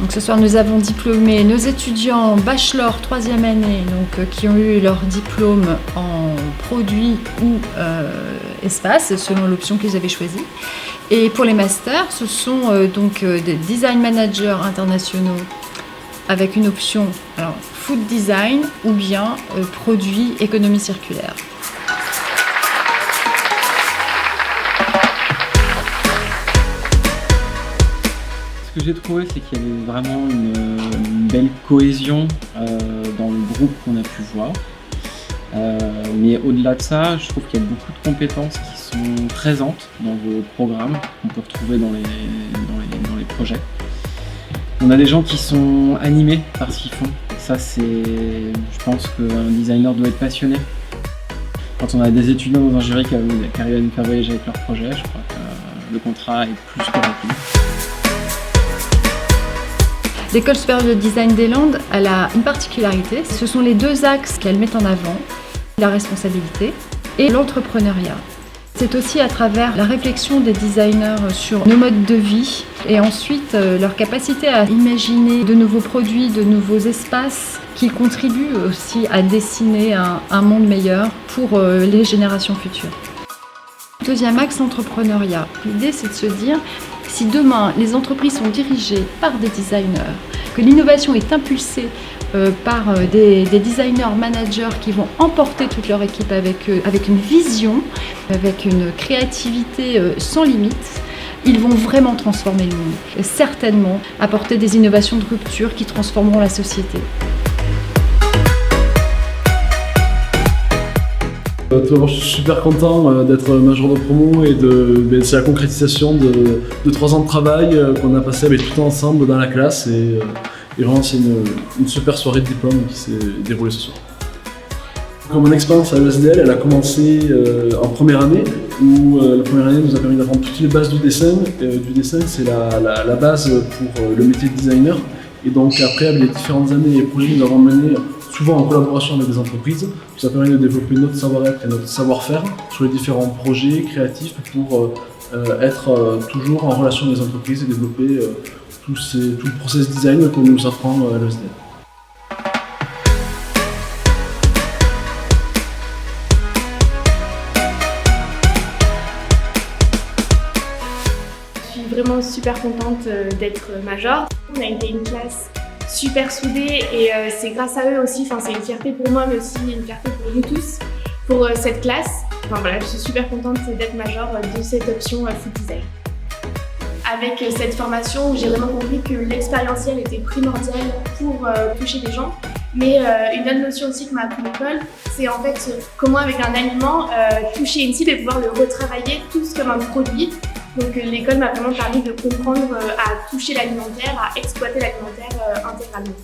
Donc ce soir, nous avons diplômé nos étudiants bachelor 3e année, donc, qui ont eu leur diplôme en produit ou espace, selon l'option qu'ils avaient choisie. Et pour les masters, ce sont des design managers internationaux avec une option alors, food design ou bien produit économie circulaire. Ce que j'ai trouvé, c'est qu'il y avait vraiment une belle cohésion dans le groupe qu'on a pu voir. Mais au-delà de ça, je trouve qu'il y a beaucoup de compétences qui sont présentes dans vos programmes, qu'on peut retrouver dans les projets. On a des gens qui sont animés par ce qu'ils font. Ça, je pense qu'un designer doit être passionné. Quand on a des étudiants dans ingénierie qui arrivent à nous faire voyager avec leur projet, je crois que le contrat est plus que rapide. L'École supérieure de design des Landes, elle a une particularité, ce sont les deux axes qu'elle met en avant, la responsabilité et l'entrepreneuriat. C'est aussi à travers la réflexion des designers sur nos modes de vie et ensuite leur capacité à imaginer de nouveaux produits, de nouveaux espaces qui contribuent aussi à dessiner un monde meilleur pour les générations futures. Deuxième axe, entrepreneuriat. L'idée, c'est de se dire, si demain les entreprises sont dirigées par des designers, que l'innovation est impulsée par des designers managers qui vont emporter toute leur équipe avec eux, avec une vision, avec une créativité sans limite, ils vont vraiment transformer le monde. Et certainement apporter des innovations de rupture qui transformeront la société. Tout d'abord, je suis super content d'être major de promo et c'est la concrétisation de 3 ans de travail qu'on a passé avec tout ensemble dans la classe et vraiment c'est une super soirée de diplôme qui s'est déroulée ce soir. Mon expérience à l'ESDL, elle a commencé en première année où la première année nous a permis d'apprendre toutes les bases du dessin. Du dessin, c'est la base pour le métier de designer. Et donc après, avec les différentes années et projets que nous avons menés, souvent en collaboration avec des entreprises, ça permet de développer notre savoir-être et notre savoir-faire sur les différents projets créatifs pour être toujours en relation avec les entreprises et développer tout le process design qu'on nous apprend à l'ESDL. Je suis vraiment super contente d'être major. On a été une classe super soudés et c'est grâce à eux aussi, c'est une fierté pour moi mais aussi une fierté pour nous tous, pour cette classe. Voilà, je suis super contente d'être major de cette option food design. Avec cette formation, j'ai vraiment compris que l'expérientiel était primordial pour toucher les gens. Mais une autre notion aussi que m'a appris l'école, c'est en fait comment avec un aliment toucher une cible et pouvoir le retravailler tous comme un produit. Donc l'école m'a vraiment permis de comprendre à toucher l'alimentaire, à exploiter l'alimentaire intégralement.